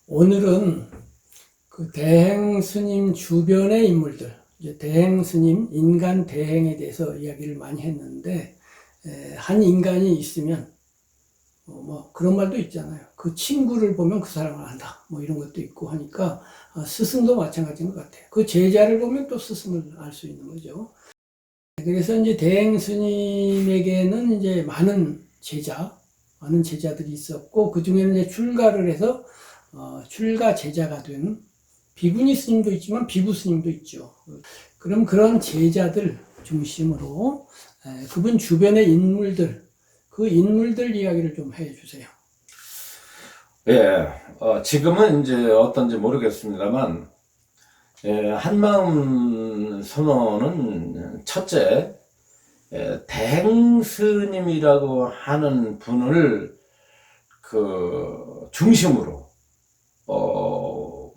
오늘은 그 대행 스님 주변의 인물들, 이제 대행 스님, 인간 대행에 대해서 이야기를 많이 했는데, 한 인간이 있으면, 뭐 그런 말도 있잖아요. 그 친구를 보면 그 사람을 안다. 뭐 이런 것도 있고 하니까, 스승도 마찬가지인 것 같아요. 그 제자를 보면 또 스승을 알 수 있는 거죠. 그래서 이제 대행 스님에게는 이제 많은 제자들이 있었고, 그 중에는 이제 출가를 해서, 출가 제자가 된 비구니 스님도 있지만 비구 스님도 있죠. 그럼 그런 제자들 중심으로 그분 주변의 인물들, 그 인물들 이야기를 좀 해주세요. 예, 지금은 이제 어떤지 모르겠습니다만, 한마음 선언은 첫째, 대행스님이라고 하는 분을 중심으로,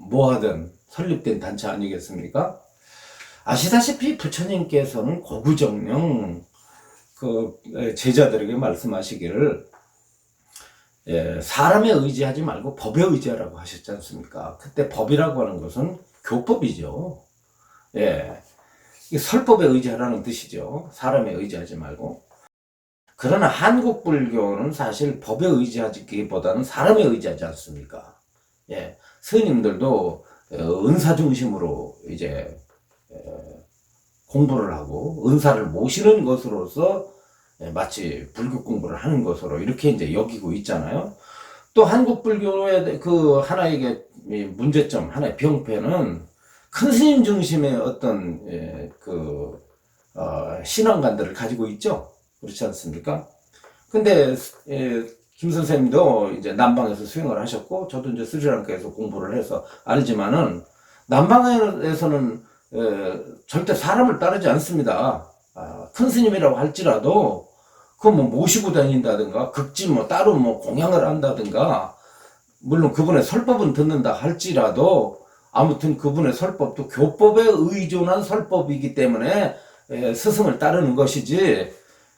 모아둔, 설립된 단체 아니겠습니까? 아시다시피 부처님께서는 고구정령 제자들에게 말씀하시기를, 사람에 의지하지 말고 법에 의지하라고 하셨지 않습니까? 그때 법이라고 하는 것은 교법이죠. 예. 설법에 의지하라는 뜻이죠. 사람에 의지하지 말고. 그러나 한국 불교는 사실 법에 의지하기보다는 사람에 의지하지 않습니까? 예. 스님들도 은사 중심으로 이제 공부를 하고 은사를 모시는 것으로서 마치 불교 공부를 하는 것으로 이렇게 이제 여기고 있잖아요. 또 한국 불교의 그 하나의 문제점, 하나의 병폐는 큰 스님 중심의 어떤 신앙관들을 가지고 있죠. 그렇지 않습니까? 근데 김 선생님도 이제 남방에서 수행을 하셨고, 저도 이제 스리랑카에서 공부를 해서 알지만은 남방에서는 절대 사람을 따르지 않습니다. 큰 스님이라고 할지라도 그 뭐 모시고 다닌다든가 극지 뭐 따로 뭐 공양을 한다든가, 물론 그분의 설법은 듣는다 할지라도 아무튼 그분의 설법도 교법에 의존한 설법이기 때문에 스승을 따르는 것이지,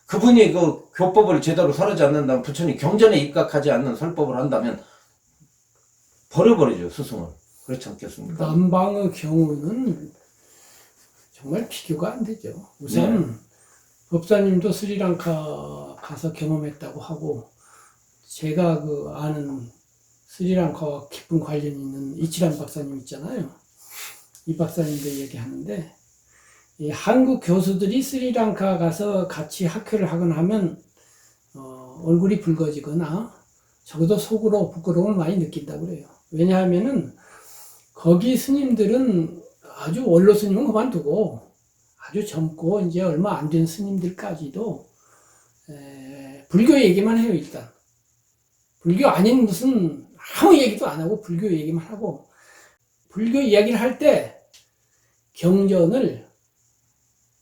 그분이 그 교법을 제대로 설하지 않는다면, 부처님 경전에 입각하지 않는 설법을 한다면 버려버리죠, 스승을. 그렇지 않겠습니까? 남방의 경우는 정말 비교가 안 되죠. 우선 네. 법사님도 스리랑카 가서 경험했다고 하고, 제가 그 아는 스리랑카와 깊은 관련이 있는 이치란 박사님 있잖아요. 이 박사님도 얘기하는데, 이 한국 교수들이 스리랑카 가서 같이 학회를 하거나 하면 얼굴이 붉어지거나 적어도 속으로 부끄러움을 많이 느낀다고 그래요. 왜냐하면은 거기 스님들은 아주 원로 스님은 그만두고 아주 젊고 이제 얼마 안 된 스님들까지도 불교 얘기만 해요. 일단 불교 아닌 무슨 아무 얘기도 안 하고 불교 얘기만 하고, 불교 이야기를 할 때 경전을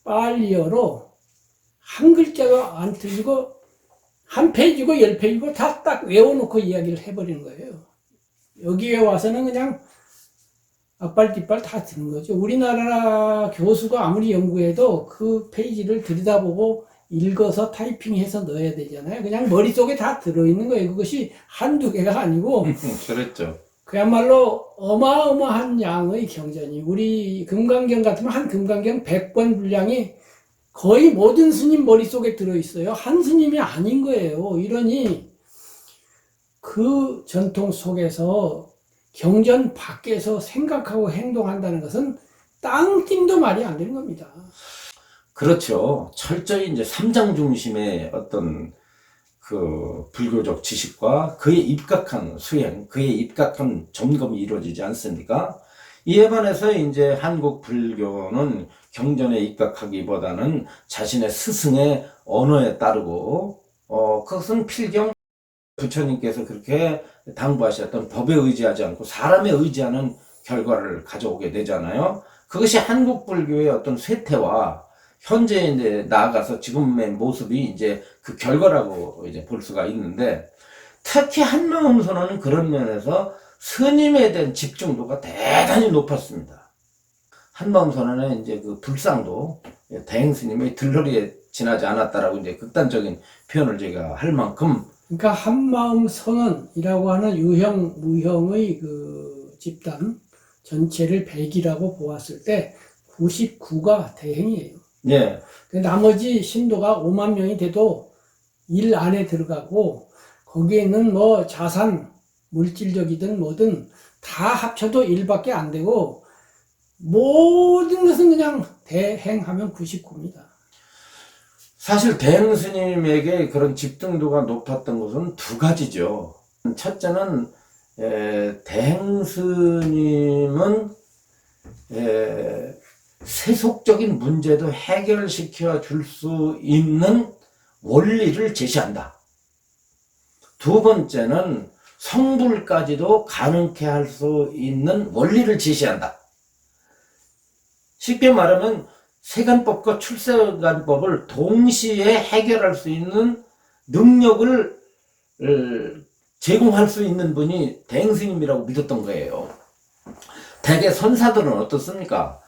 빨리어로 한 글자가 안 틀리고 한 페이지고 10페이지고 다 딱 외워놓고 이야기를 해버리는 거예요. 여기에 와서는 그냥 앞발 뒷발 다 드는 거죠. 우리나라 교수가 아무리 연구해도 그 페이지를 들여다보고 읽어서 타이핑해서 넣어야 되잖아요. 그냥 머릿속에 다 들어있는 거예요. 그것이 한두 개가 아니고 그랬죠. 그야말로 어마어마한 양의 경전이, 우리 금강경 같으면 한 금강경 100권 분량이 거의 모든 스님 머릿속에 들어있어요. 한 스님이 아닌 거예요. 이러니 그 전통 속에서 경전 밖에서 생각하고 행동한다는 것은 땅띵도 말이 안 되는 겁니다. 그렇죠. 철저히 이제 삼장 중심의 어떤 불교적 지식과 그에 입각한 수행, 그에 입각한 점검이 이루어지지 않습니까? 이에 반해서 이제 한국 불교는 경전에 입각하기보다는 자신의 스승의 언어에 따르고, 그것은 필경 부처님께서 그렇게 당부하셨던 법에 의지하지 않고 사람에 의지하는 결과를 가져오게 되잖아요. 그것이 한국 불교의 어떤 쇠퇴와 현재 이제 나아가서 지금의 모습이 이제 그 결과라고 이제 볼 수가 있는데, 특히 한마음 선언은 그런 면에서 스님에 대한 집중도가 대단히 높았습니다. 한마음 선언의 이제 그 불상도 대행 스님의 들러리에 지나지 않았다라고 이제 극단적인 표현을 제가 할 만큼 그러니까 한마음 선언이라고 하는 유형, 무형의 그 집단 전체를 100이라고 보았을 때 99가 대행이에요. 예. 나머지 신도가 5만 명이 돼도 일 안에 들어가고 거기에는 뭐 자산, 물질적이든 뭐든 다 합쳐도 1밖에 안 되고 모든 것은 그냥 대행하면 99입니다. 사실 대행 스님에게 그런 집중도가 높았던 것은 두 가지죠. 첫째는 대행 스님은 세속적인 문제도 해결시켜 줄 수 있는 원리를 제시한다. 두 번째는 성불까지도 가능케 할 수 있는 원리를 제시한다. 쉽게 말하면 세간법과 출세간법을 동시에 해결할 수 있는 능력을 제공할 수 있는 분이 대행스님이라고 믿었던 거예요. 대개 선사들은 어떻습니까?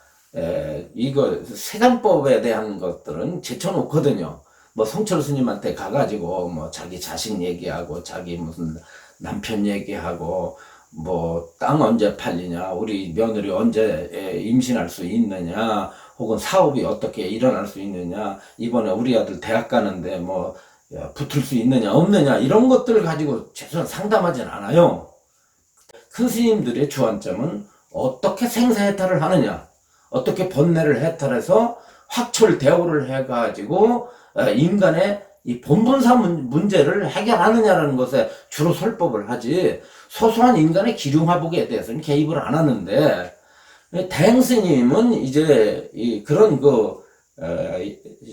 이거 세간법에 대한 것들은 제쳐놓거든요. 뭐 성철 스님한테 가가지고 뭐 자기 자식 얘기하고 자기 무슨 남편 얘기하고 뭐 땅 언제 팔리냐, 우리 며느리 언제 임신할 수 있느냐, 혹은 사업이 어떻게 일어날 수 있느냐, 이번에 우리 아들 대학 가는데 뭐 붙을 수 있느냐 없느냐, 이런 것들을 가지고 최소한 상담하진 않아요. 큰 스님들의 주안점은 어떻게 생사해탈을 하느냐, 어떻게 번뇌를 해탈해서 확철대오를 해가지고 인간의 이 본분사 문제를 해결하느냐라는 것에 주로 설법을 하지, 소소한 인간의 기륭화복에 대해서는 개입을 안 하는데, 대행스님은 이제 그런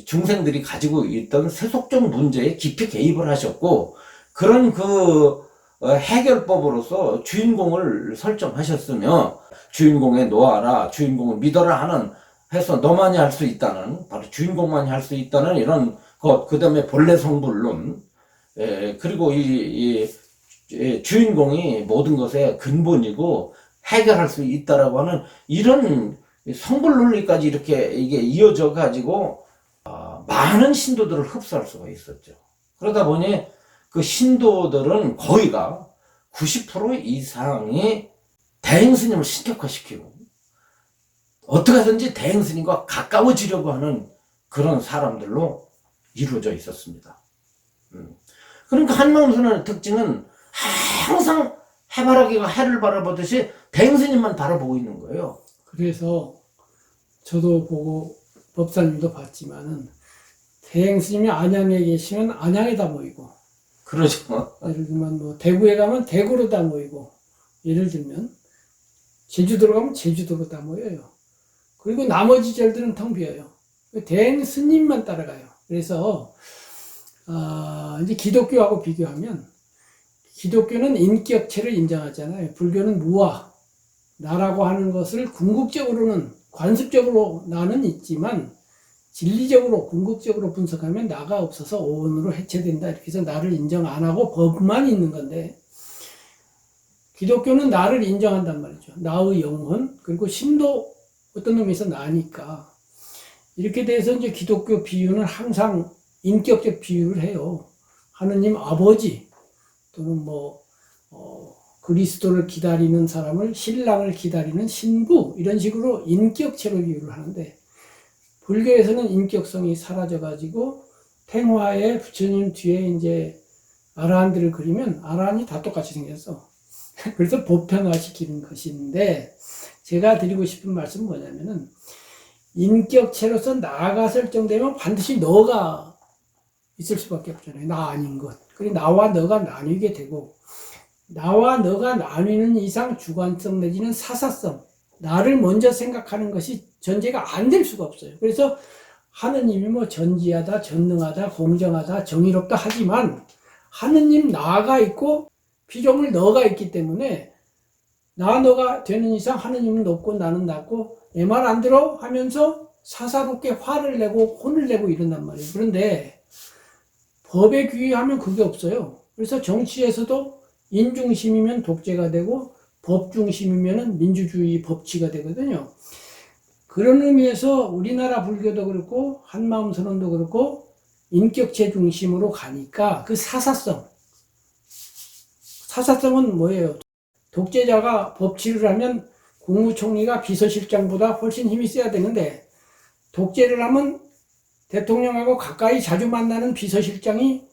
중생들이 가지고 있던 세속적 문제에 깊이 개입을 하셨고, 그런 해결법으로서 주인공을 설정하셨으며, 주인공에 놓아라, 주인공을 믿어라 하는, 해서 너만이 할 수 있다는, 바로 주인공만이 할 수 있다는 이런 것, 그 다음에 본래 성불론, 그리고 주인공이 모든 것의 근본이고 해결할 수 있다라고 하는 이런 성불 논리까지 이렇게 이게 이어져 가지고 많은 신도들을 흡수할 수가 있었죠. 그러다 보니 그 신도들은 거의가 90% 이상이 대행스님을 신격화시키고 어떻게 하든지 대행스님과 가까워지려고 하는 그런 사람들로 이루어져 있었습니다. 그러니까 한마음선언의 특징은 항상 해바라기가 해를 바라보듯이 대행스님만 바라보고 있는 거예요. 그래서 저도 보고 법사님도 봤지만은 대행스님이 안양에 계시면 안양에다 모이고, 그러죠. 예를 들면 뭐 대구에 가면 대구로 다 모이고, 예를 들면 제주도로 가면 제주도로 다 모여요. 그리고 나머지 절들은 텅 비어요. 대행스님만 따라가요. 그래서 이제 기독교하고 비교하면, 기독교는 인격체를 인정하잖아요. 불교는 무아, 나라고 하는 것을 궁극적으로는, 관습적으로 나는 있지만 진리적으로 궁극적으로 분석하면 나가 없어서 오온으로 해체된다, 이렇게 해서 나를 인정 안 하고 법만 있는 건데, 기독교는 나를 인정한단 말이죠. 나의 영혼, 그리고 신도 어떤 놈에서 나니까. 이렇게 돼서 이제 기독교 비유는 항상 인격적 비유를 해요. 하느님 아버지, 또는 그리스도를 기다리는 사람을, 신랑을 기다리는 신부, 이런 식으로 인격체로 비유를 하는데, 불교에서는 인격성이 사라져가지고 탱화에 부처님 뒤에 이제 아라한들을 그리면 아라한이 다 똑같이 생겼어. 그래서 보편화시키는 것인데, 제가 드리고 싶은 말씀은 뭐냐면은, 인격체로서 나아갔을 정도면 반드시 너가 있을 수밖에 없잖아요. 나 아닌 것. 그리고 나와 너가 나뉘게 되고, 나와 너가 나뉘는 이상 주관성 내지는 사사성, 나를 먼저 생각하는 것이 전제가 안 될 수가 없어요. 그래서 하느님이 뭐 전지하다, 전능하다, 공정하다, 정의롭다 하지만, 하느님 나가 있고 피조물 너가 있기 때문에 나 너가 되는 이상 하느님은 높고 나는 낮고 내 말 안 들어 하면서 사사롭게 화를 내고 혼을 내고 이런단 말이에요. 그런데 법에 귀의하면 그게 없어요. 그래서 정치에서도 인중심이면 독재가 되고 법중심이면 민주주의 법치가 되거든요. 그런 의미에서 우리나라 불교도 그렇고 한마음선언도 그렇고 인격체 중심으로 가니까 그 사사성, 사사성은 뭐예요? 독재자가 법치를 하면 국무총리가 비서실장보다 훨씬 힘이 세야 되는데, 독재를 하면 대통령하고 가까이 자주 만나는 비서실장이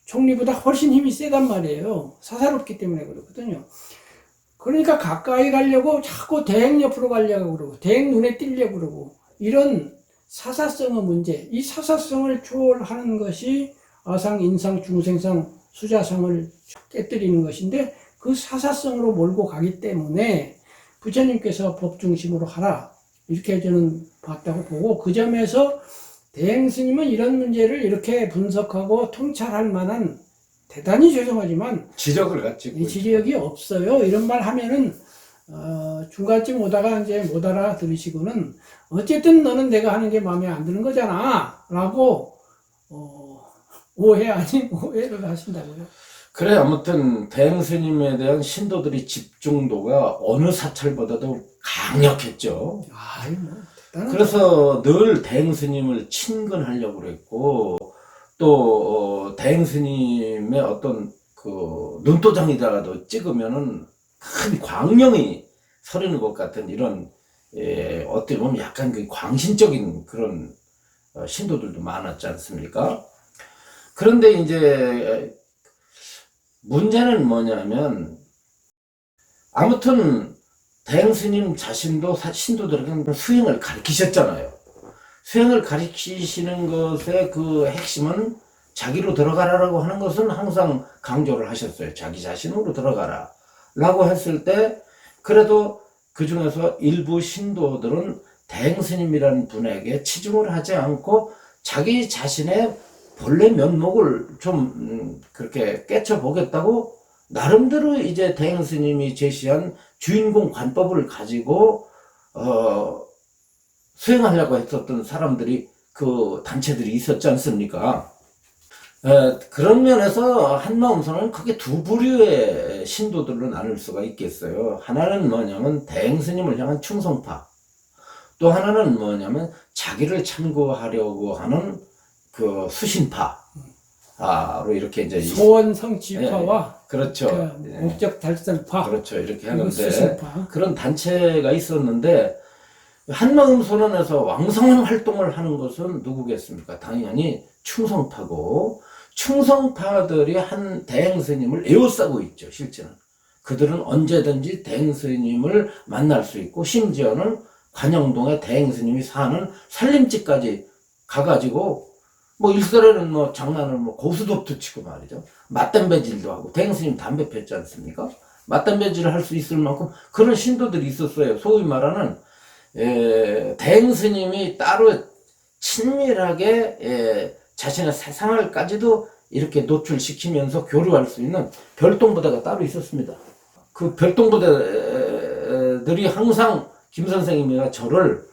총리보다 훨씬 힘이 세단 말이에요. 사사롭기 때문에 그렇거든요. 그러니까 가까이 가려고 자꾸 대행 옆으로 가려고 그러고, 대행 눈에 띄려고 그러고, 이런 사사성의 문제, 이 사사성을 초월하는 것이 아상, 인상, 중생상, 수자성을 깨뜨리는 것인데, 그 사사성으로 몰고 가기 때문에 부처님께서 법 중심으로 하라, 이렇게 저는 봤다고 보고, 그 점에서 대행 스님은 이런 문제를 이렇게 분석하고 통찰할 만한, 대단히 죄송하지만 지력을 가지고 이 지력이 없어요. 이런 말 하면은 중간쯤 오다가 이제 못 알아들으시고는, 어쨌든 너는 내가 하는 게 마음에 안 드는 거잖아 라고 오해 아닌 오해를 하신다고요. 그래, 아무튼 대행 스님에 대한 신도들의 집중도가 어느 사찰보다도 강력했죠. 아이 뭐 대단한. 그래서 늘 대행 스님을 친근하려고 그랬고, 또 대행 스님의 어떤 그 눈도장에다가도 찍으면은 큰 광명이 서리는 것 같은 이런, 어떻게 보면 약간 그 광신적인 그런 신도들도 많았지 않습니까? 그런데 이제 문제는 뭐냐면, 아무튼 대행 스님 자신도 신도들에게 수행을 가르치셨잖아요. 수행을 가르치시는 것의 그 핵심은 자기로 들어가라라고 하는 것은 항상 강조를 하셨어요. 자기 자신으로 들어가라 라고 했을 때, 그래도 그 중에서 일부 신도들은 대행 스님이라는 분에게 치중을 하지 않고 자기 자신의 본래 면목을 좀 그렇게 깨쳐보겠다고 나름대로 이제 대행 스님이 제시한 주인공 관법을 가지고 수행하려고 했었던 사람들이, 그 단체들이 있었지 않습니까? 그런 면에서 한마음선은 크게 두 부류의 신도들로 나눌 수가 있겠어요. 하나는 뭐냐면 대행 스님을 향한 충성파, 또 하나는 뭐냐면 자기를 참고하려고 하는 그 수신파로 이렇게 이제 소원 성취파와 그렇죠. 그 목적 달성파, 그렇죠. 이렇게 그리고 하는데 수신파. 그런 단체가 있었는데, 한마음 선언에서 왕성한 활동을 하는 것은 누구겠습니까? 당연히 충성파고, 충성파들이 한 대행 스님을 에워싸고 있죠. 실제는 그들은 언제든지 대행 스님을 만날 수 있고, 심지어는 관영동에 대행 스님이 사는 살림집까지 가가지고 뭐 일설에는 뭐 장난을 뭐 고수톱도 치고 말이죠. 맞담배질도 하고, 대행 스님 담배 폈지 않습니까? 맞담배질을 할 수 있을 만큼 그런 신도들이 있었어요. 소위 말하는 대행 스님이 따로 친밀하게 자신의 세상을까지도 이렇게 노출시키면서 교류할 수 있는 별동부대가 따로 있었습니다. 그 별동부대들이 항상 김 선생님이가 저를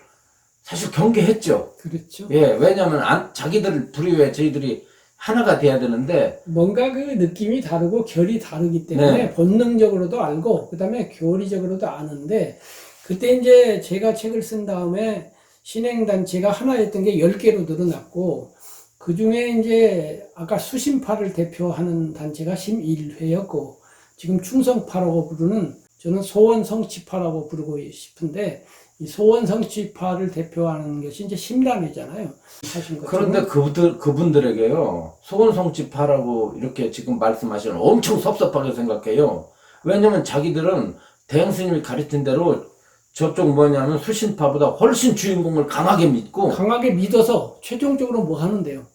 사실 경계했죠. 그렇죠. 예, 왜냐하면 자기들 부류에 저희들이 하나가 돼야 되는데, 뭔가 그 느낌이 다르고 결이 다르기 때문에 네. 본능적으로도 알고, 그 다음에 교리적으로도 아는데, 그때 이제 제가 책을 쓴 다음에 신행단체가 하나였던 게 10개로 늘어났고, 그 중에 이제 아까 수신파를 대표하는 단체가 심일회였고, 지금 충성파라고 부르는, 저는 소원성취파라고 부르고 싶은데, 이 소원성취파를 대표하는 것이 이제 심단회잖아요. 하신 것처럼. 그런데 그분들에게요, 소원성취파라고 이렇게 지금 말씀하시는 엄청 섭섭하게 생각해요. 왜냐면 자기들은 대행 스님이 가르친 대로 저쪽 뭐냐면 수신파보다 훨씬 주인공을 강하게 믿고, 강하게 믿어서 최종적으로 뭐 하는데요?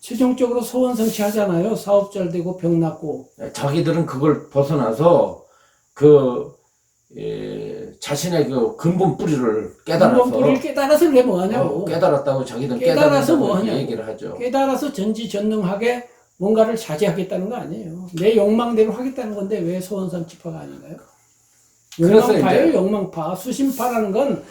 최종적으로 소원성취 하잖아요. 사업 잘 되고 병 낫고. 자기들은 그걸 벗어나서 자신의 그 근본 뿌리를 깨달아서, 근본 뿌리를 깨달아서 그게 뭐 하냐고. 깨달았다고 자기들은 깨달아서 뭐 깨달았다고 하냐고. 얘기를 하죠. 깨달아서 전지전능하게 뭔가를 자제하겠다는 거 아니에요. 내 욕망대로 하겠다는 건데 왜 소원성취파가 아닌가요? 그래서 욕망파예요. 이제 욕망파. 수신파라는 건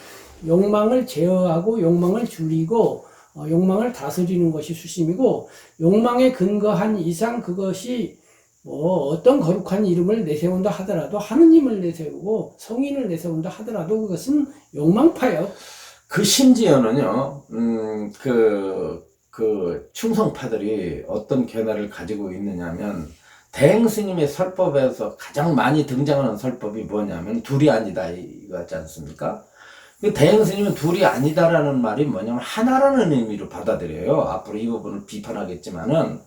욕망을 제어하고 욕망을 줄이고 욕망을 다스리는 것이 수심이고, 욕망에 근거한 이상 그것이 뭐 어떤 거룩한 이름을 내세운다 하더라도, 하느님을 내세우고 성인을 내세운다 하더라도 그것은 욕망파예요. 그 심지어는요, 그 충성파들이 어떤 견해를 가지고 있느냐면, 대행 스님의 설법에서 가장 많이 등장하는 설법이 뭐냐면 둘이 아니다 이거지 않습니까? 그 대행 스님은 둘이 아니다라는 말이 뭐냐면 하나라는 의미로 받아들여요. 앞으로 이 부분을 비판하겠지만은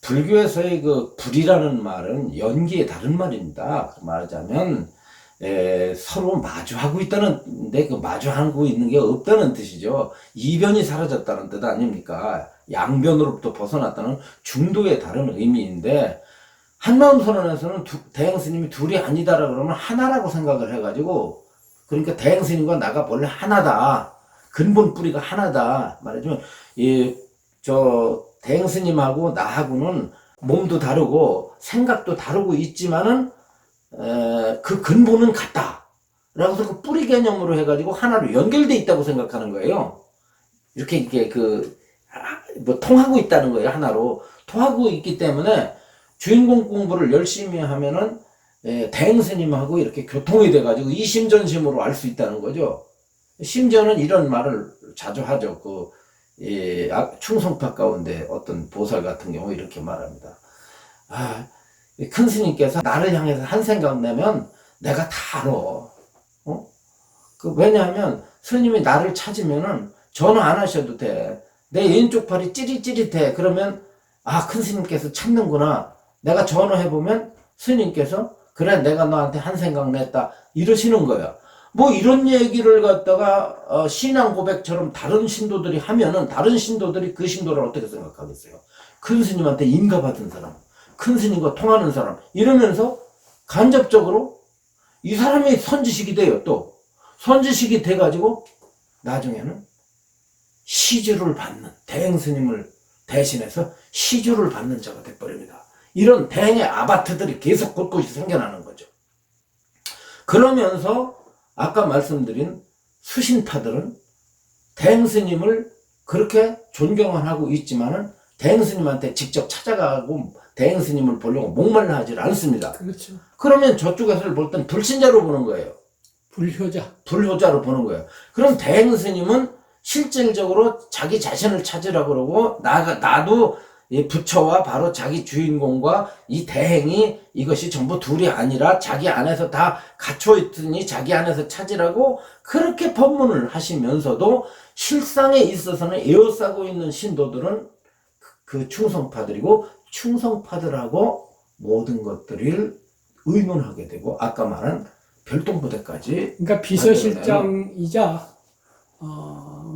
불교에서의 그 불이라는 말은 연기의 다른 말입니다. 말하자면 서로 마주하고 있다는데 그 마주하고 있는 게 없다는 뜻이죠. 이변이 사라졌다는 뜻 아닙니까? 양변으로부터 벗어났다는 중도의 다른 의미인데 한마음 선언에서는 대행 스님이 둘이 아니다라 그러면 하나라고 생각을 해가지고 그러니까 대행 스님과 나가 원래 하나다. 근본 뿌리가 하나다. 말하자면 저 대행 스님하고 나하고는 몸도 다르고 생각도 다르고 있지만은 그 근본은 같다. 라고 해서 그 뿌리 개념으로 해가지고 하나로 연결돼 있다고 생각하는 거예요. 이렇게 뭐 통하고 있다는 거예요. 하나로 통하고 있기 때문에 주인공 공부를 열심히 하면은 대행 스님하고 이렇게 교통이 돼가지고 이심전심으로 알 수 있다는 거죠. 심지어는 이런 말을 자주 하죠. 충성파 가운데 어떤 보살 같은 경우 이렇게 말합니다. 큰 스님께서 나를 향해서 한 생각 내면 내가 다 알아. 왜냐하면 스님이 나를 찾으면은 전화 안 하셔도 돼. 내 왼쪽 팔이 찌릿찌릿해. 그러면 큰 스님께서 찾는구나. 내가 전화해보면 스님께서 그래 내가 너한테 한 생각 냈다 이러시는 거야. 뭐 이런 얘기를 갖다가 신앙 고백처럼 다른 신도들이 하면은 다른 신도들이 그 신도를 어떻게 생각하겠어요? 큰 스님한테 인가받은 사람, 큰 스님과 통하는 사람 이러면서 간접적으로 이 사람이 선지식이 돼요. 또 선지식이 돼가지고 나중에는 시주를 받는 대행 스님을 대신해서 시주를 받는 자가 돼버립니다. 이런 대행의 아바트들이 계속 곳곳이 생겨나는 거죠. 그러면서 아까 말씀드린 수신파들은 대행 스님을 그렇게 존경은 하고 있지만은 대행 스님한테 직접 찾아가고 대행 스님을 보려고 목말라 하질 않습니다. 그렇죠. 그러면 저쪽에서 볼 땐 불신자로 보는 거예요. 불효자로 보는 거예요. 그럼 대행 스님은 실질적으로 자기 자신을 찾으라고 그러고 나도 이 부처와 바로 자기 주인공과 이 대행이 이것이 전부 둘이 아니라 자기 안에서 다 갇혀 있으니 자기 안에서 찾으라고 그렇게 법문을 하시면서도 실상에 있어서는 에워싸고 있는 신도들은 그 충성파들이고 충성파들하고 모든 것들을 의논하게 되고 아까 말한 별동부대까지 그러니까 비서실장이자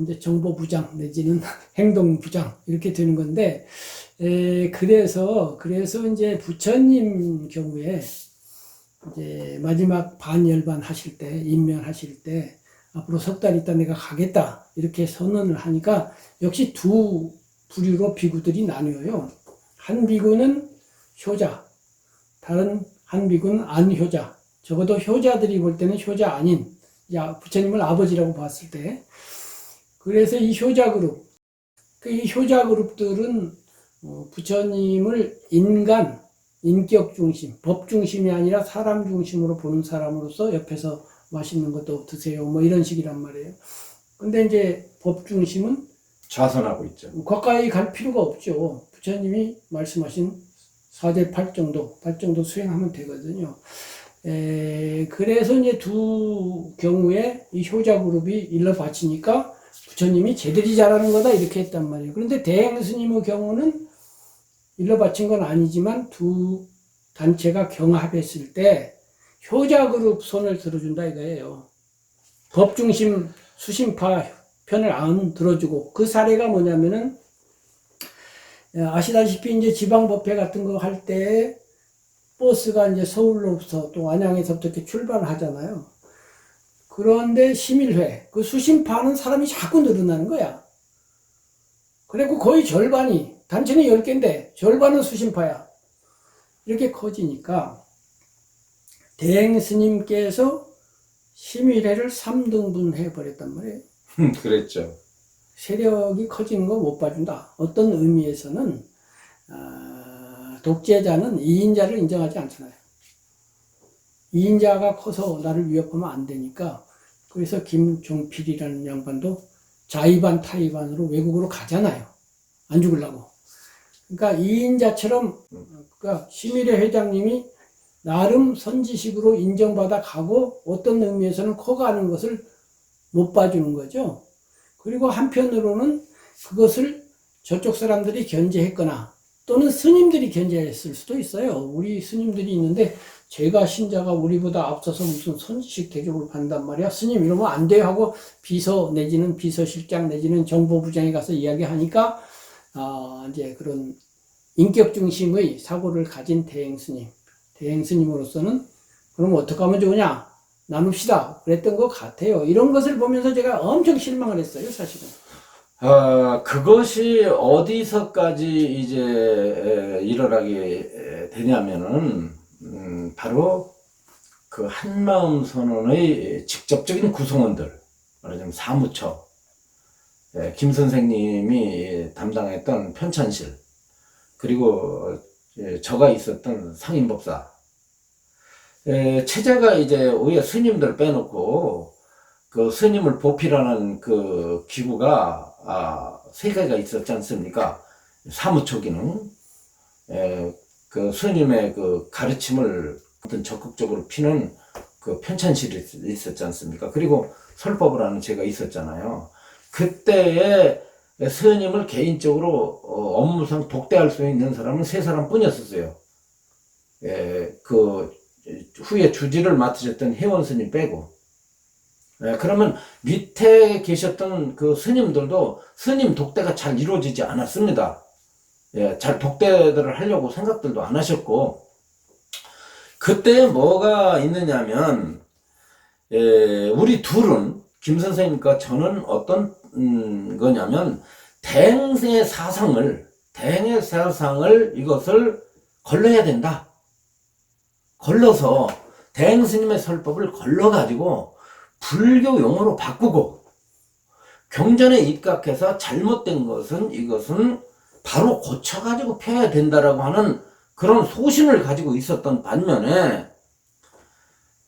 이제 정보부장 내지는 행동부장 이렇게 되는 건데 그래서 이제 부처님 경우에 이제 마지막 반열반 하실 때 임면하실 때 앞으로 석 달 있다 내가 가겠다 이렇게 선언을 하니까 역시 두 부류로 비구들이 나뉘어요. 한 비구는 효자, 다른 한 비구는 안효자. 적어도 효자들이 볼 때는 효자 아닌 부처님을 아버지라고 봤을 때 그래서 이 효자 그룹, 이 효자 그룹들은 부처님을 인격 중심, 법 중심이 아니라 사람 중심으로 보는 사람으로서 옆에서 맛있는 것도 드세요. 뭐 이런 식이란 말이에요. 근데 이제 법 중심은 좌선하고 있죠. 가까이 갈 필요가 없죠. 부처님이 말씀하신 4대 8정도 수행하면 되거든요. 그래서 이제 두 경우에 이 효자 그룹이 일러 바치니까 부처님이 쟤들이 잘하는 거다 이렇게 했단 말이에요. 그런데 대행 스님의 경우는 일러 바친 건 아니지만 두 단체가 경합했을 때 효자 그룹 손을 들어준다 이거예요. 법중심 수심파 편을 안 들어주고 그 사례가 뭐냐면은 아시다시피 이제 지방법회 같은 거 할 때 버스가 이제 서울로부터 또 안양에서부터 이렇게 출발을 하잖아요. 그런데 심일회, 그 수심파는 사람이 자꾸 늘어나는 거야. 그리고 거의 절반이, 단체는 10개인데 절반은 수심파야. 이렇게 커지니까 대행 스님께서 심일회를 3등분 해버렸단 말이에요. 그랬죠. 세력이 커지는 거 못 봐준다. 어떤 의미에서는 독재자는 2인자를 인정하지 않잖아요. 2인자가 커서 나를 위협하면 안 되니까 그래서 김종필이라는 양반도 자의반 타의반으로 외국으로 가잖아요. 안 죽으려고. 그러니까 2인자처럼 그러니까 심의례 회장님이 나름 선지식으로 인정받아 가고 어떤 의미에서는 커가는 것을 못 봐주는 거죠. 그리고 한편으로는 그것을 저쪽 사람들이 견제했거나 또는 스님들이 견제했을 수도 있어요. 우리 스님들이 있는데 제가 신자가 우리보다 앞서서 무슨 선지식 대접을 받는단 말이야. 스님 이러면 안 돼 하고 비서 내지는 비서실장 내지는 정보부장에 가서 이야기하니까 이제 그런 인격 중심의 사고를 가진 대행스님으로서는 그럼 어떻게 하면 좋으냐? 나눕시다. 그랬던 것 같아요. 이런 것을 보면서 제가 엄청 실망을 했어요, 사실은. 그것이 어디서까지 이제 일어나게 되냐면은, 바로 그 한마음 선언의 직접적인 구성원들, 말하자면 사무처, 김 선생님이 담당했던 편찬실, 그리고 저가 있었던 상임법사, 체제가 이제 오히려 스님들 빼놓고 그 스님을 보필하는 그 기구가 세 개가 있었지 않습니까? 사무처 기능, 그 스님의 그 가르침을 적극적으로 피는 그 편찬실이 있었지 않습니까? 그리고 설법을 하는 제가 있었잖아요. 그때에 스님을 개인적으로 업무상 독대할 수 있는 사람은 세 사람뿐이었어요. 그 후에 주지를 맡으셨던 회원 스님 빼고. 그러면 밑에 계셨던 그 스님들도 스님 독대가 잘 이루어지지 않았습니다. 잘 독대들을 하려고 생각들도 안 하셨고, 그때 뭐가 있느냐면, 우리 둘은, 김 선생님과 저는 어떤 거냐면, 대행의 사상을 이것을 걸러야 된다. 걸러서, 대행 스님의 설법을 걸러가지고, 불교 용어로 바꾸고, 경전에 입각해서 잘못된 것은 이것은 바로 고쳐가지고 펴야 된다라고 하는 그런 소신을 가지고 있었던 반면에,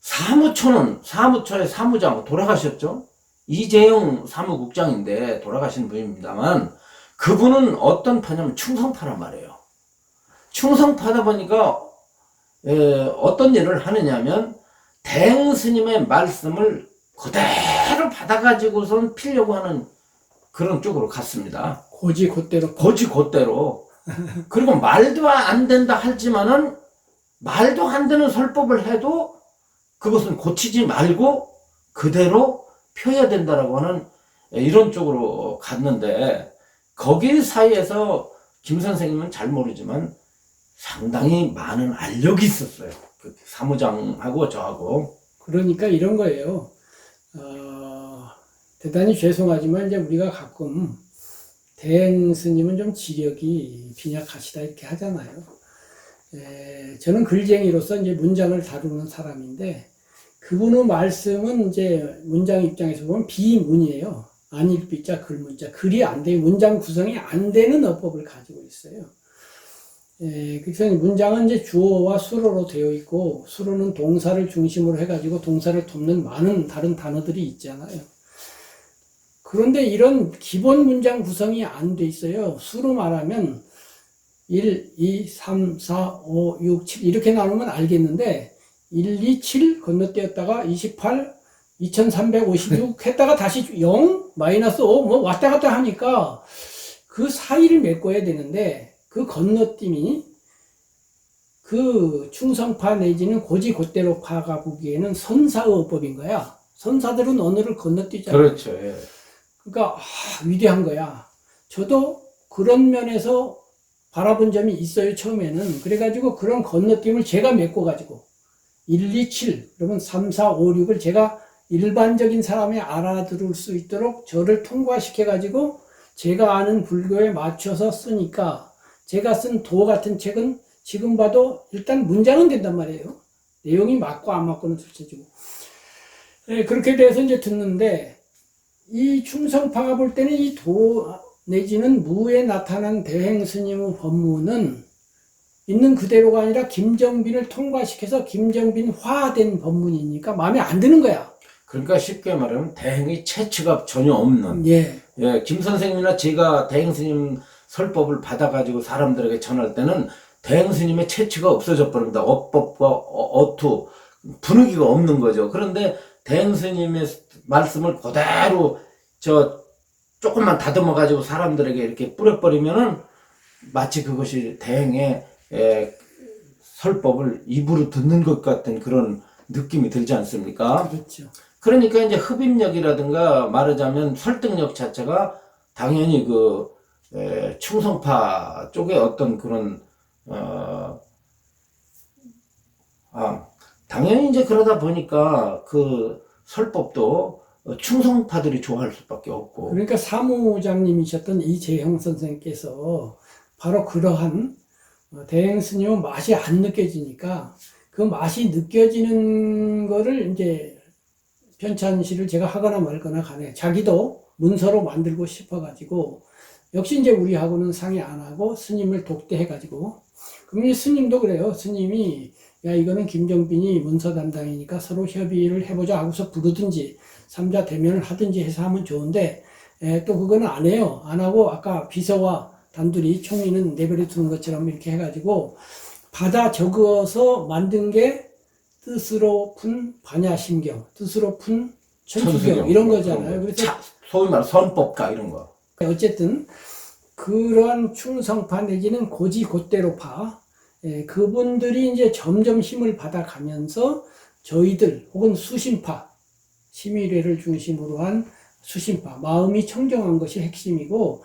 사무처의 사무장 돌아가셨죠? 이재용 사무국장인데 돌아가신 분입니다만, 그분은 어떤 파냐면 충성파란 말이에요. 충성파다 보니까 어떤 일을 하느냐면 대행 스님의 말씀을 그대로 받아가지고선 피려고 하는 그런 쪽으로 갔습니다. 고지 곧대로. 그리고 말도 안 된다 할지만은 말도 안 되는 설법을 해도 그것은 고치지 말고 그대로 펴야 된다라고 하는 이런 쪽으로 갔는데, 거기 사이에서 김 선생님은 잘 모르지만 상당히 많은 알력이 있었어요. 그 사무장하고 저하고. 그러니까 이런 거예요. 대단히 죄송하지만 이제 우리가 가끔 대행 스님은 좀 지력이 빈약하시다 이렇게 하잖아요. 저는 글쟁이로서 이제 문장을 다루는 사람인데, 그분의 말씀은 이제 문장 입장에서 보면 비문이에요. 안일비자 글문자, 글이 안 돼요. 문장 구성이 안 되는 어법을 가지고 있어요. 그래서 문장은 이제 주어와 수로로 되어 있고, 수로는 동사를 중심으로 해가지고 동사를 돕는 많은 다른 단어들이 있잖아요. 그런데 이런 기본 문장 구성이 안 돼 있어요. 수로 말하면 1, 2, 3, 4, 5, 6, 7 이렇게 나누면 알겠는데 1, 2, 7 건너뛰었다가 28, 2356 했다가 다시 0, 마이너스 5 뭐 왔다 갔다 하니까 그 사이를 메꿔야 되는데, 그 건너뛰기 그 충성파 내지는 고지 곧대로파가 보기에는 선사어법인 거야. 선사들은 언어를 건너뛰잖아요. 그렇죠. 예. 그러니까 위대한 거야. 저도 그런 면에서 바라본 점이 있어요, 처음에는. 그래가지고 그런 건너뛰임을 제가 메꿔가지고 1, 2, 7 그러면 3, 4, 5, 6을 제가 일반적인 사람이 알아들을 수 있도록 저를 통과시켜가지고 제가 아는 불교에 맞춰서 쓰니까, 제가 쓴 도 같은 책은 지금 봐도 일단 문장은 된단 말이에요. 내용이 맞고 안 맞고는 둘째치고. 그렇게 돼서 이제 듣는데, 이 충성파가 볼 때는 이 도 내지는 무에 나타난 대행 스님의 법문은 있는 그대로가 아니라 김정빈을 통과시켜서 김정빈화된 법문이니까 마음에 안 드는 거야. 그러니까 쉽게 말하면 대행의 채취가 전혀 없는. 예. 김 선생님이나 제가 대행 스님 설법을 받아가지고 사람들에게 전할 때는 대행스님의 채취가 없어져 버립니다. 어법과 어투, 분위기가 없는 거죠. 그런데 대행스님의 말씀을 그대로 조금만 다듬어 가지고 사람들에게 이렇게 뿌려버리면은 마치 그것이 대행의 설법을 입으로 듣는 것 같은 그런 느낌이 들지 않습니까? 그렇죠. 그러니까 이제 흡입력이라든가 말하자면 설득력 자체가 당연히 충성파 쪽에 어떤 그런 당연히 이제 그러다 보니까 그 설법도 충성파들이 좋아할 수밖에 없고. 그러니까 사무장님이셨던 이재형 선생께서 바로 그러한 대행 스님은 맛이 안 느껴지니까 그 맛이 느껴지는 거를 이제 편찬시를 제가 하거나 말거나 간에 자기도 문서로 만들고 싶어가지고 역시 이제 우리하고는 상의 안 하고 스님을 독대해가지고 그럼 스님도 그래요. 스님이 야 이거는 김정빈이 문서 담당이니까 서로 협의를 해보자 하고서 부르든지 삼자 대면을 하든지 해서 하면 좋은데 또 그거는 안 해요. 안 하고 아까 비서와 단둘이 총리는 내버려 두는 것처럼 이렇게 해가지고 받아 적어서 만든 게 뜻으로 푼 반야심경, 뜻으로 푼 천수경 이런 거잖아요. 그래서 소위 말 선법가 이런 거. 어쨌든 그러한 충성파 내지는 고지곧대로파 그분들이 이제 점점 힘을 받아가면서 저희들 혹은 수심파 심의례를 중심으로 한 수심파 마음이 청정한 것이 핵심이고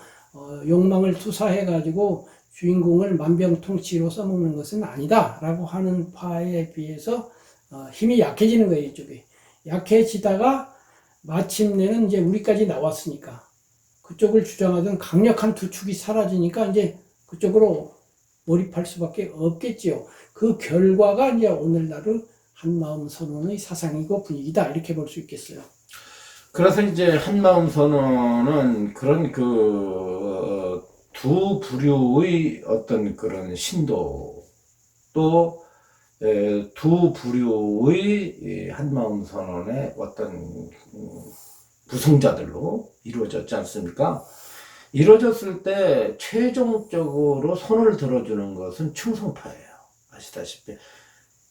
욕망을 투사해가지고 주인공을 만병통치로 써먹는 것은 아니다라고 하는 파에 비해서 힘이 약해지는 거예요. 이쪽이 약해지다가 마침내는 이제 우리까지 나왔으니까 그쪽을 주장하던 강력한 두 축이 사라지니까 이제 그쪽으로 몰입할 수밖에 없겠지요. 그 결과가 이제 오늘날의 한마음 선언의 사상이고 분위기다 이렇게 볼 수 있겠어요. 그래서 이제 한마음 선언은 그런 두 부류의 어떤 그런 신도 또 두 부류의 한마음 선언의 어떤 구성자들로 이루어졌지 않습니까? 이루어졌을 때 최종적으로 손을 들어주는 것은 충성파예요. 아시다시피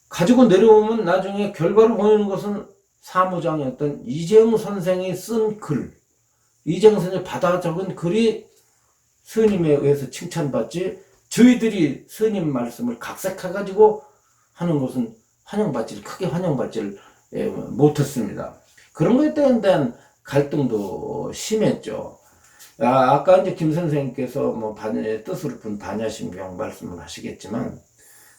가지고 내려오면 나중에 결과를 보이는 것은 사무장이었던 이재용 선생이 쓴 글, 이재용 선생이 받아 적은 글이 스님에 의해서 칭찬받지 저희들이 스님 말씀을 각색해가지고 하는 것은 크게 환영받지를 못했습니다. 그런 것에 대한 갈등도 심했죠. 아까 이제 김 선생님께서 뜻으로 푼 반야심경 말씀을 하시겠지만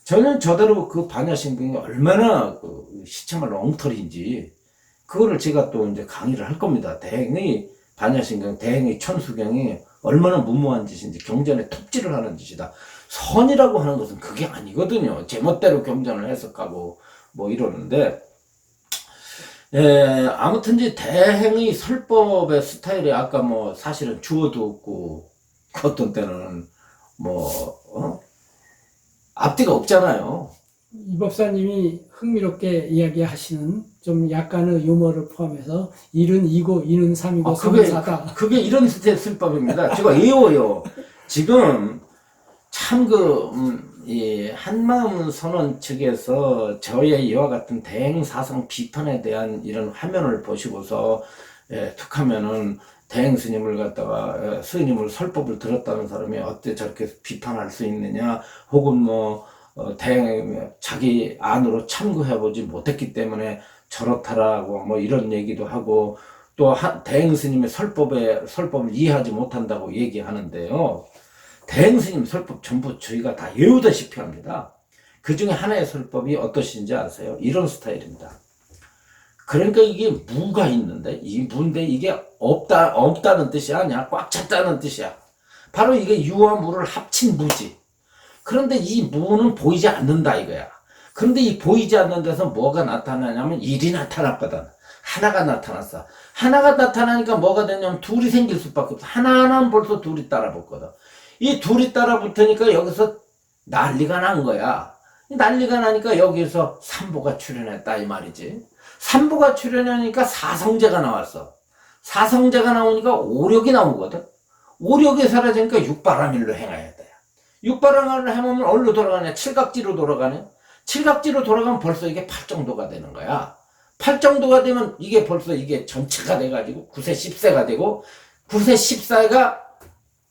저는 저대로 그 반야심경이 얼마나 시체말로 엉터리인지 그거를 제가 또 이제 강의를 할 겁니다. 대행의 반야심경, 대행의 천수경이 얼마나 무모한 짓인지 경전에 톱질을 하는 짓이다. 선이라고 하는 것은 그게 아니거든요. 제멋대로 경전을 해석하고 이러는데 아무튼 이제 대행의 설법의 스타일이 아까 사실은 주어도 없고 어떤 때는 앞뒤가 없잖아요. 이 법사님이 흥미롭게 이야기하시는 좀 약간의 유머를 포함해서 일은 2고 이는 3이고 3은 4다. 그게 이런 설법입니다. 제가 외워요. 지금 참 이 한마음 선언 측에서 저의 이와 같은 대행 사상 비판에 대한 이런 화면을 보시고서 툭하면은 대행 스님을 갖다가 스님을 설법을 들었다는 사람이 어때 저렇게 비판할 수 있느냐 혹은 대행 자기 안으로 참고해보지 못했기 때문에 저렇다라고 이런 얘기도 하고 또 대행 스님의 설법을 이해하지 못한다고 얘기하는데요. 대행 스님 설법 전부 저희가 다 외우다시피 합니다. 그 중에 하나의 설법이 어떠신지 아세요? 이런 스타일입니다. 그러니까 이게 무가 있는데 이 무인데 이게 없다는 뜻이 아니야. 꽉 찼다는 뜻이야. 바로 이게 유와 무를 합친 무지. 그런데 이 무는 보이지 않는다 이거야. 그런데 이 보이지 않는 데서 뭐가 나타나냐면 일이 나타났거든. 하나가 나타났어. 하나가 나타나니까 뭐가 되냐면 둘이 생길 수밖에 없어. 하나는 벌써 둘이 따라붙거든. 이 둘이 따라붙으니까 여기서 난리가 난 거야. 난리가 나니까 여기서 삼보가 출현했다 이 말이지. 삼보가 출현하니까 사성제가 나왔어. 사성제가 나오니까 오력이 나오거든. 오력이 사라지니까 육바라밀로 행해야 돼. 육바랑을 해보면 어디로 돌아가냐? 칠각지로 돌아가네. 칠각지로 돌아가면 벌써 이게 8정도가 되는 거야. 8정도가 되면 이게 벌써 이게 전체가 돼가지고 9세 10세가 되고 9세 14가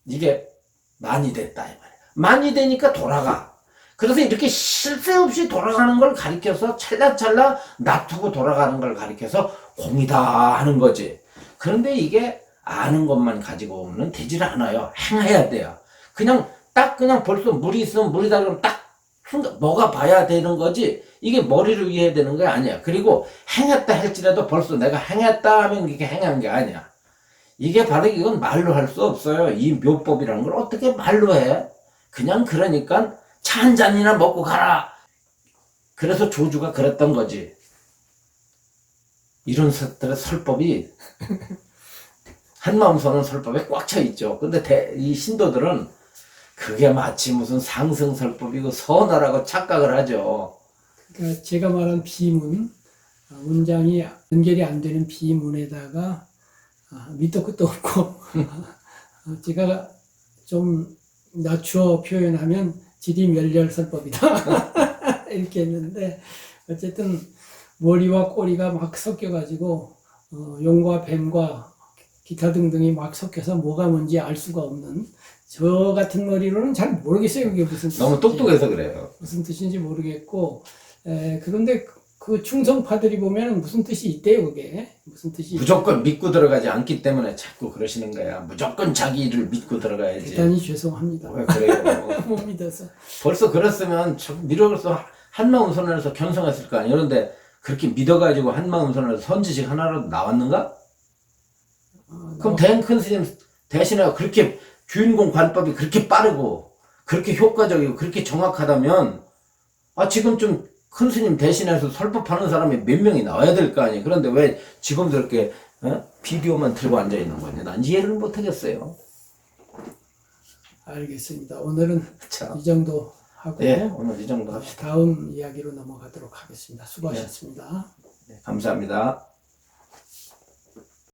이게 많이 됐다 이 말이야. 많이 되니까 돌아가. 그래서 이렇게 쉴 새 없이 돌아가는 걸 가리켜서 찰나찰나 놔두고 돌아가는 걸 가리켜서 공이다 하는 거지. 그런데 이게 아는 것만 가지고는 되질 않아요. 행해야 돼요. 그냥 딱 그냥 벌써 물이 있으면 물이다 그러면 딱 순간 뭐가 봐야 되는 거지. 이게 머리를 위해 되는 게 아니야. 그리고 행했다 할지라도 벌써 내가 행했다 하면 이게 행한 게 아니야. 이게 바로 이건 말로 할 수 없어요. 이 묘법이라는 걸 어떻게 말로 해? 그냥 그러니까 차 한 잔이나 먹고 가라. 그래서 조주가 그랬던 거지. 이런 것들의 설법이 한마음선언 설법에 꽉 차 있죠. 근데 이 신도들은 그게 마치 무슨 상승설법이고 선하라고 착각을 하죠. 그러니까 제가 말한 비문, 문장이 연결이 안 되는 비문에다가 밑도 끝도 없고 제가 좀 낮추어 표현하면 지리멸렬설법이다 이렇게 했는데 어쨌든 머리와 꼬리가 막 섞여가지고 용과 뱀과 기타 등등이 막 섞여서 뭐가 뭔지 알 수가 없는 저 같은 머리로는 잘 모르겠어요. 그게 무슨 뜻인지. 너무 똑똑해서 그래요. 무슨 뜻인지 모르겠고 그런데 그 충성파들이 보면 무슨 뜻이 있대요. 그게 무슨 뜻이 무조건 믿고 들어가지 않기 때문에 자꾸 그러시는 거야. 무조건 자기 일을 믿고 들어가야지. 대단히 죄송합니다. 왜 그래요? 못 믿어서. 벌써 그랬으면 밀어서 한마음 선언해서 견성했을 거 아니에요. 그런데 그렇게 믿어가지고 한마음 선언해서 선지식 하나라도 나왔는가? 그럼 큰 스님 대신에 그렇게 주인공 관법이 그렇게 빠르고 그렇게 효과적이고 그렇게 정확하다면 지금 좀 큰 스님 대신해서 설법하는 사람이 몇 명이 나와야 될 거 아니에요. 그런데 왜 지금도 이렇게 비디오만 들고 앉아 있는 거냐? 난 이해를 못 하겠어요. 알겠습니다. 오늘은 자, 이 정도 하고 오늘 이 정도 합시다. 다음 이야기로 넘어가도록 하겠습니다. 수고하셨습니다. 감사합니다.